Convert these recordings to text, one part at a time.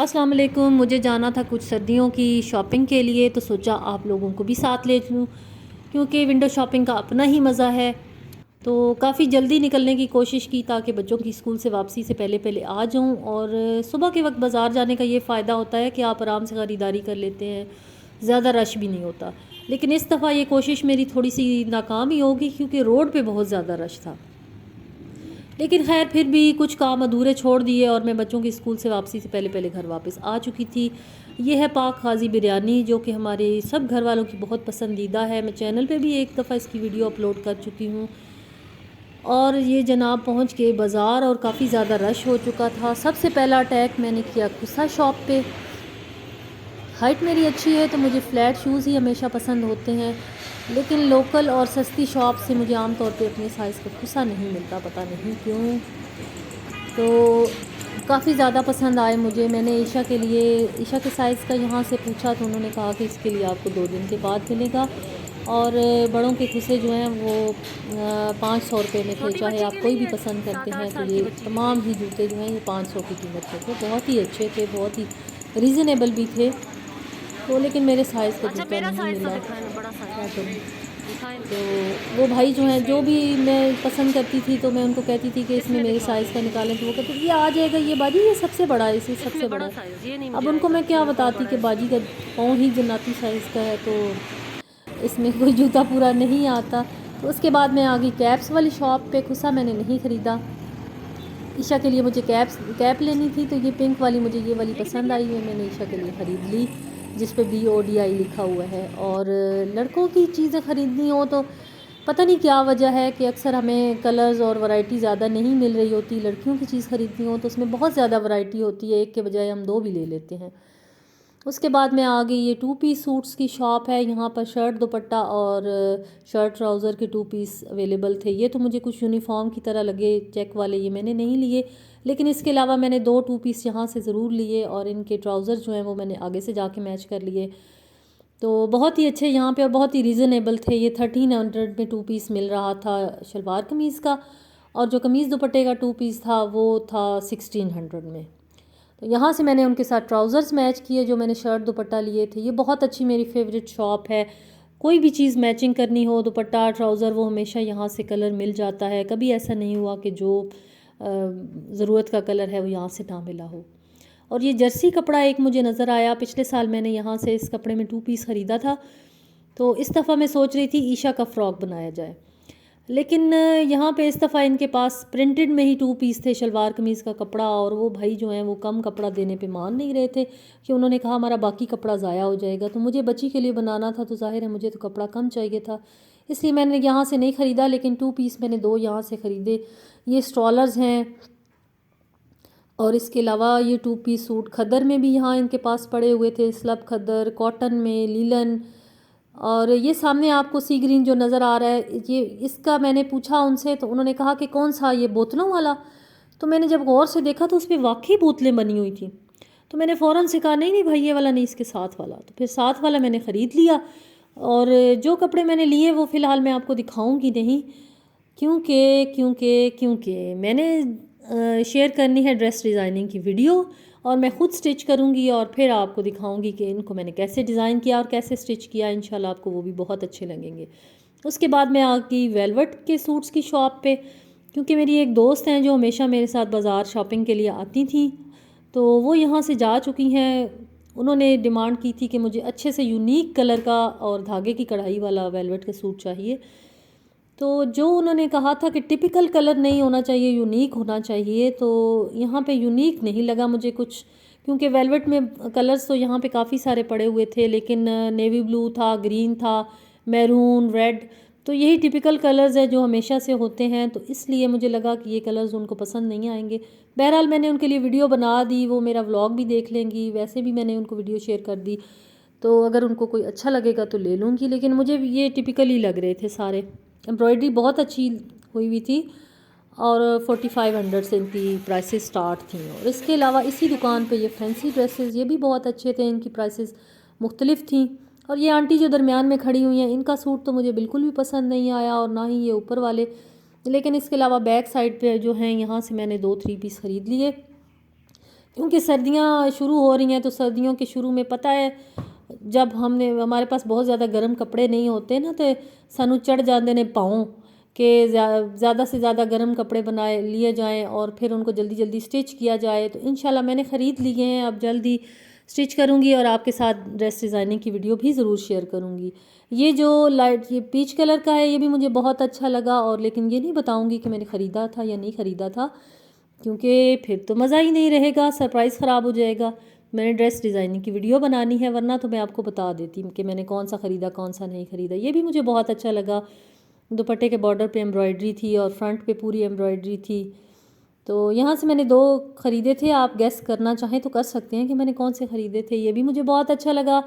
अस्सलाम वालेकुम। मुझे जाना था कुछ सर्दियों की शॉपिंग के लिए, तो सोचा आप लोगों को भी साथ ले लूँ क्योंकि विंडो शॉपिंग का अपना ही मज़ा है। तो काफ़ी जल्दी निकलने की कोशिश की ताकि बच्चों की स्कूल से वापसी से पहले पहले आ जाऊँ। और सुबह के वक्त बाज़ार जाने का ये फ़ायदा होता है कि आप आराम से ख़रीदारी कर लेते हैं, ज़्यादा रश भी नहीं होता। लेकिन इस दफ़ा ये कोशिश मेरी थोड़ी सी नाकाम ही होगी क्योंकि रोड पे बहुत ज़्यादा रश था। लेकिन खैर फिर भी कुछ काम अधूरे छोड़ दिए और मैं बच्चों की स्कूल से वापसी से पहले पहले घर वापस आ चुकी थी। ये है पाक खाजी बिरयानी, जो कि हमारे सब घर वालों की बहुत पसंदीदा है। मैं चैनल पे भी एक दफ़ा इसकी वीडियो अपलोड कर चुकी हूँ। और ये जनाब पहुँच के बाज़ार और काफ़ी ज़्यादा रश हो चुका था। सबसे पहला अटैक मैंने किया खुसा शॉप पे। हाइट मेरी अच्छी है तो मुझे फ़्लैट शूज़ ही हमेशा पसंद होते हैं, लेकिन लोकल और सस्ती शॉप से मुझे आम तौर पे अपने साइज़ का खुसा नहीं मिलता, पता नहीं क्यों। तो काफ़ी ज़्यादा पसंद आए मुझे। मैंने ईशा के साइज़ का यहाँ से पूछा तो उन्होंने कहा कि इसके लिए आपको 2 दिन के बाद मिलेगा। और बड़ों के खुसे जो हैं वो 500 रुपये में थे। चाहे आप कोई भी पसंद करते हैं तो ये तमाम ही जूते जो हैं ये 500 की कीमत के थे। बहुत ही अच्छे थे, बहुत ही रीज़नेबल भी थे। तो लेकिन मेरे साइज़ का अच्छा, जूता मेरा नहीं साइज़ तो मिला, दिखाएँ, बड़ा क्या साइज़ करूँ। दिखाएँ ना। तो वो भाई जो हैं, जो भी मैं पसंद करती थी तो मैं उनको कहती थी कि इसमें इसमें मेरे दिखा साइज़ दो, का निकालें, तो वो कहते ये आ जाएगा, ये बाजी ये सबसे बड़ा है, इसी सबसे इसमें बड़ा बड़ा है। साइज़ ये नहीं अब मुझे उनको आएगा, मैं क्या मेरे पास बताती बड़ा कि है बाजी इससे। का पाँव ही जन्नती साइज़ का है, तो इसमें कोई जूता पूरा नहीं आता। तो उसके बाद मैं आ गई कैप्स वाली शॉप पे। खुसा मैंने नहीं ख़रीदा। ईशा के लिए मुझे कैप लेनी थी, तो ये पिंक वाली मुझे ये वाली ये कितने की पसंद है? आई है। मैंने ईशा के लिए ख़रीद ली, जिस पे BODI लिखा हुआ है। और लड़कों की चीज़ें ख़रीदनी हो तो पता नहीं क्या वजह है कि अक्सर हमें कलर्स और वैरायटी ज़्यादा नहीं मिल रही होती। लड़कियों की चीज़ ख़रीदनी हो तो उसमें बहुत ज़्यादा वैरायटी होती है, एक के बजाय हम 2 भी ले लेते हैं। उसके बाद मैं आ गई, ये 2 पीस सूट्स की शॉप है। यहाँ पर शर्ट दुपट्टा और शर्ट ट्राउज़र के 2 पीस अवेलेबल थे। ये तो मुझे कुछ यूनिफॉर्म की तरह लगे, चेक वाले, ये मैंने नहीं लिए। लेकिन इसके अलावा मैंने 2 2 पीस यहाँ से ज़रूर लिए और इनके ट्राउज़र जो हैं वो मैंने आगे से जाके मैच कर लिए। तो बहुत ही अच्छे यहाँ पे और बहुत ही रीज़नेबल थे। ये 1300 में 2 पीस मिल रहा था शलवार कमीज़ का, और जो कमीज़ दुपट्टे का 2 पीस था वो था 1600 में। तो यहाँ से मैंने उनके साथ ट्राउज़र्स मैच किए जो मैंने शर्ट दुपट्टा लिए थे। ये बहुत अच्छी मेरी फेवरेट शॉप है। कोई भी चीज़ मैचिंग करनी हो, दुपट्टा ट्राउज़र, वो हमेशा यहाँ से कलर मिल जाता है। कभी ऐसा नहीं हुआ कि जो ज़रूरत का कलर है वो यहाँ से ना मिला हो। और ये जर्सी कपड़ा एक मुझे नज़र आया, पिछले साल मैंने यहाँ से इस कपड़े में 2 पीस ख़रीदा था। तो इस दफ़ा मैं सोच रही थी ईशा का फ़्रॉक बनाया जाए, लेकिन यहाँ पे इस दफ़ा इनके पास प्रिंटेड में ही 2 पीस थे, शलवार कमीज़ का कपड़ा। और वो भाई जो हैं वो कम कपड़ा देने पे मान नहीं रहे थे कि उन्होंने कहा हमारा बाकी कपड़ा ज़ाया हो जाएगा। तो मुझे बच्ची के लिए बनाना था तो ज़ाहिर है मुझे तो कपड़ा कम चाहिए था, इसलिए मैंने यहाँ से नहीं ख़रीदा। लेकिन 2 पीस मैंने 2 यहाँ से ख़रीदे। ये स्ट्रॉलर्स हैं। और इसके अलावा ये 2 पीस सूट खद्दर में भी यहाँ इनके पास पड़े हुए थे, स्लब खद्दर, कॉटन में, लीलन। और ये सामने आपको सी ग्रीन जो नज़र आ रहा है, ये इसका मैंने पूछा उनसे तो उन्होंने कहा कि कौन सा, ये बोतलों वाला। तो मैंने जब गौर से देखा तो उस पर वाकई बोतलें बनी हुई थी। तो मैंने फ़ौरन से कहा नहीं नहीं भाई, ये वाला नहीं, इसके साथ वाला। तो फिर साथ वाला मैंने ख़रीद लिया। और जो कपड़े मैंने लिए वो फ़िलहाल मैं आपको दिखाऊंगी नहीं, क्योंकि मैंने शेयर करनी है ड्रेस डिज़ाइनिंग की वीडियो, और मैं ख़ुद स्टिच करूँगी और फिर आपको दिखाऊंगी कि इनको मैंने कैसे डिज़ाइन किया और कैसे स्टिच किया। इंशाल्लाह आपको वो भी बहुत अच्छे लगेंगे। उसके बाद मैं आ गई वेलवेट के सूट्स की शॉप पे, क्योंकि मेरी एक दोस्त हैं जो हमेशा मेरे साथ बाज़ार शॉपिंग के लिए आती थी, तो वो यहाँ से जा चुकी हैं। उन्होंने डिमांड की थी कि मुझे अच्छे से यूनिक कलर का और धागे की कढ़ाई वाला वेलवेट का सूट चाहिए। तो जो उन्होंने कहा था कि टिपिकल कलर नहीं होना चाहिए, यूनिक होना चाहिए, तो यहाँ पे यूनिक नहीं लगा मुझे कुछ। क्योंकि वेलवेट में कलर्स तो यहाँ पे काफ़ी सारे पड़े हुए थे, लेकिन नेवी ब्लू था, ग्रीन था, मैरून, रेड, तो यही टिपिकल कलर्स हैं जो हमेशा से होते हैं। तो इसलिए मुझे लगा कि ये कलर्स उनको पसंद नहीं आएंगे। बहरहाल मैंने उनके लिए वीडियो बना दी, वो मेरा व्लॉग भी देख लेंगी। वैसे भी मैंने उनको वीडियो शेयर कर दी, तो अगर उनको कोई अच्छा लगेगा तो ले लूँगी। लेकिन मुझे ये टिपिकल ही लग रहे थे सारे। एम्ब्रॉयडरी बहुत अच्छी हुई हुई थी और 4500 से इनकी प्राइसेस स्टार्ट थी। और इसके अलावा इसी दुकान पे ये फैंसी ड्रेसेस, ये भी बहुत अच्छे थे, इनकी प्राइसेस मुख्तलिफ थी। और ये आंटी जो दरमियान में खड़ी हुई हैं, इनका सूट तो मुझे बिल्कुल भी पसंद नहीं आया, और ना ही ये ऊपर वाले। लेकिन इसके अलावा बैक साइड पे जो हैं, यहाँ से मैंने 2 3 पीस ख़रीद लिए। क्योंकि सर्दियाँ शुरू हो रही हैं, तो सर्दियों के शुरू में पता है जब हमारे पास बहुत ज़्यादा गर्म कपड़े नहीं होते ना, तो सानू चढ़ जाते ने पाँव के ज़्यादा से ज़्यादा गर्म कपड़े बनाए लिए जाएं और फिर उनको जल्दी जल्दी स्टिच किया जाए। तो इंशाल्लाह मैंने ख़रीद लिए हैं, अब जल्दी स्टिच करूँगी और आपके साथ ड्रेस डिज़ाइनिंग की वीडियो भी ज़रूर शेयर करूँगी। ये पीच कलर का है, ये भी मुझे बहुत अच्छा लगा, और लेकिन ये नहीं बताऊँगी कि मैंने ख़रीदा था या नहीं ख़रीदा था, क्योंकि फिर तो मज़ा ही नहीं रहेगा, सरप्राइज़ ख़राब हो जाएगा। मैंने ड्रेस डिज़ाइनिंग की वीडियो बनानी है, वरना तो मैं आपको बता देती कि मैंने कौन सा ख़रीदा कौन सा नहीं ख़रीदा। ये भी मुझे बहुत अच्छा लगा। दुपट्टे के बॉर्डर पे एम्ब्रॉयडरी थी और फ्रंट पे पूरी एम्ब्रॉयडरी थी। तो यहाँ से मैंने 2 ख़रीदे थे, आप गेस करना चाहें तो कर सकते हैं कि मैंने कौन से ख़रीदे थे। ये भी मुझे बहुत अच्छा लगा।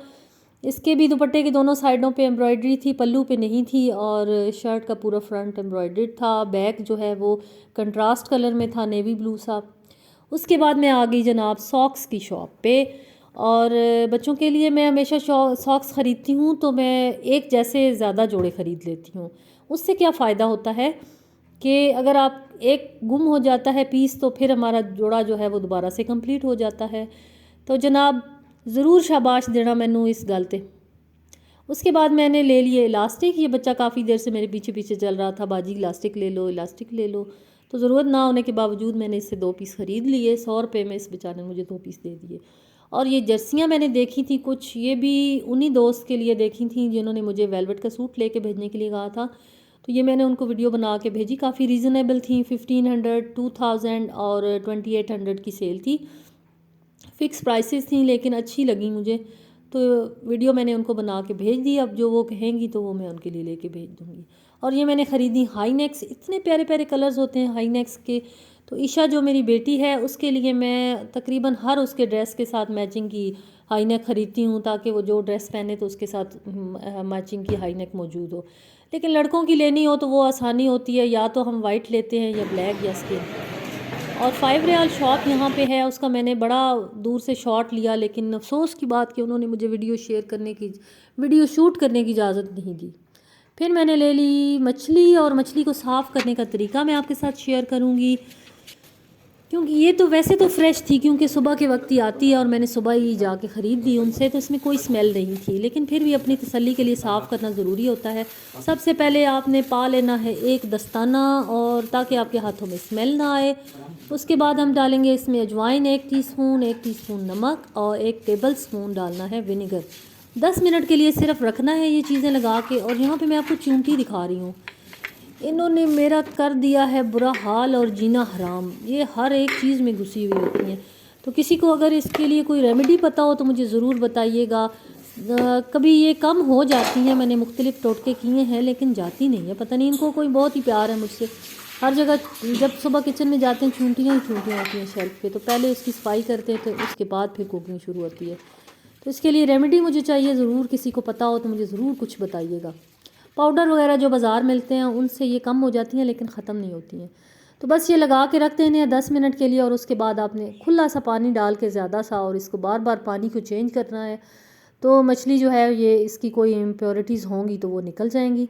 इसके भी दुपट्टे के दोनों साइडों पे एम्ब्रॉयडरी थी, पल्लू पे नहीं थी, और शर्ट का पूरा फ्रंट एम्ब्रॉयडर्ड था। बैक जो है वो कंट्रास्ट कलर में था, नेवी ब्लू सा। उसके बाद मैं आ गई जनाब सॉक्स की शॉप पे, और बच्चों के लिए मैं हमेशा सॉक्स ख़रीदती हूँ तो मैं एक जैसे ज़्यादा जोड़े ख़रीद लेती हूँ। उससे क्या फ़ायदा होता है कि अगर आप एक गुम हो जाता है पीस, तो फिर हमारा जोड़ा जो है वो दोबारा से कंप्लीट हो जाता है। तो जनाब ज़रूर शाबाश देना मैनू इस गल ते। उसके बाद मैंने ले लिए इलास्टिक। ये बच्चा काफ़ी देर से मेरे पीछे पीछे चल रहा था, बाजी इलास्टिक ले लो, इलास्टिक ले लो। तो ज़रूरत ना होने के बावजूद मैंने इससे 2 पीस ख़रीद लिए। 100 रुपये में इस बेचारे ने मुझे 2 पीस दे दिए। और ये जर्सियाँ मैंने देखी थी कुछ, ये भी उन्हीं दोस्त के लिए देखी थी जिन्होंने मुझे वेलवेट का सूट लेके भेजने के लिए कहा था। तो ये मैंने उनको वीडियो बना के भेजी। काफ़ी रीज़नेबल थी, 1500, 2000 और 2800 की सेल थी। फ़िक्स प्राइसेस थी लेकिन अच्छी लगी मुझे, तो वीडियो मैंने उनको बना के भेज दी। अब जो वो कहेंगी तो वो मैं उनके लिए लेके भेज दूँगी। और ये मैंने ख़रीदी हाई नेक्स। इतने प्यारे प्यारे कलर्स होते हैं हाई नेक्स के। तो ईशा जो मेरी बेटी है उसके लिए मैं तकरीबन हर उसके ड्रेस के साथ मैचिंग की हाई नेक ख़रीदती हूँ, ताकि वो जो ड्रेस पहने तो उसके साथ मैचिंग की हाई नेक मौजूद हो। लेकिन लड़कों की लेनी हो तो वो आसानी होती है, या तो हम वाइट लेते हैं या ब्लैक या स्किन। और 5 रियाल शॉप यहाँ पे है, उसका मैंने बड़ा दूर से शॉट लिया, लेकिन अफसोस की बात कि उन्होंने मुझे वीडियो शूट करने की इजाज़त नहीं दी। फिर मैंने ले ली मछली, और मछली को साफ़ करने का तरीका मैं आपके साथ शेयर करूँगी, क्योंकि ये तो वैसे तो फ़्रेश थी, क्योंकि सुबह के वक्त ही आती है और मैंने सुबह ही जाके ख़रीद ली उनसे, तो इसमें कोई स्मेल नहीं थी। लेकिन फिर भी अपनी तसल्ली के लिए साफ़ करना ज़रूरी होता है। सबसे पहले आपने पा लेना है एक दस्ताना, और ताकि आपके हाथों में स्मेल ना आए। उसके बाद हम डालेंगे इसमें अजवाइन 1 टीस्पून, 1 टीस्पून नमक, और 1 टेबल स्पून डालना है विनेगर। 10 मिनट के लिए सिर्फ रखना है ये चीज़ें लगा के। और यहाँ पे मैं आपको चूंटी दिखा रही हूँ, इन्होंने मेरा कर दिया है बुरा हाल और जीना हराम। ये हर एक चीज़ में घुसी हुई होती हैं। तो किसी को अगर इसके लिए कोई रेमेडी पता हो तो मुझे ज़रूर बताइएगा। कभी ये कम हो जाती हैं, मैंने मुख्तलिफ़ टोटके किए हैं लेकिन जाती नहीं है। पता नहीं इनको कोई बहुत ही प्यार है मुझसे। हर जगह जब सुबह किचन में जाते हैं चूंटियाँ ही चूंटियाँ होती हैं शेल्फ पे। तो पहले उसकी सफाई करते हैं, तो उसके बाद फिर कुकिंग शुरू होती है। तो इसके लिए रेमेडी मुझे चाहिए ज़रूर, किसी को पता हो तो मुझे ज़रूर कुछ बताइएगा। पाउडर वगैरह जो बाज़ार मिलते हैं उनसे ये कम हो जाती हैं लेकिन ख़त्म नहीं होती हैं। तो बस ये लगा के रख देने हैं 10 मिनट के लिए, और उसके बाद आपने खुला सा पानी डाल के ज़्यादा सा, और इसको बार बार पानी को चेंज करना है। तो मछली जो है ये इसकी कोई इम्प्योरिटीज़ होंगी तो वो निकल जाएंगी,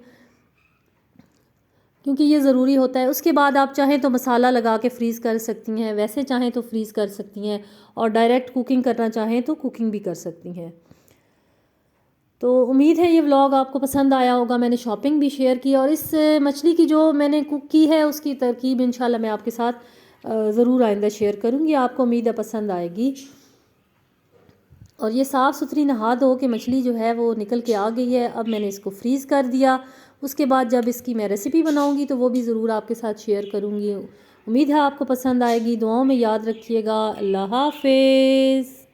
क्योंकि ये ज़रूरी होता है। उसके बाद आप चाहें तो मसाला लगा के फ्रीज़ कर सकती हैं, वैसे चाहें तो फ्रीज़ कर सकती हैं, और डायरेक्ट कुकिंग करना चाहें तो कुकिंग भी कर सकती हैं। तो उम्मीद है ये व्लॉग आपको पसंद आया होगा। मैंने शॉपिंग भी शेयर की, और इस मछली की जो मैंने कुक की है उसकी तरकीब इंशाल्लाह मैं आपके साथ ज़रूर आइंदा शेयर करूँगी। आपको उम्मीद है पसंद आएगी। और ये साफ़ सुथरी नहा धो के मछली जो है वो निकल के आ गई है। अब मैंने इसको फ्रीज़ कर दिया। उसके बाद जब इसकी मैं रेसिपी बनाऊँगी तो वो भी ज़रूर आपके साथ शेयर करूँगी। उम्मीद है आपको पसंद आएगी। दुआओं में याद रखिएगा। अल्लाह हाफ़िज़।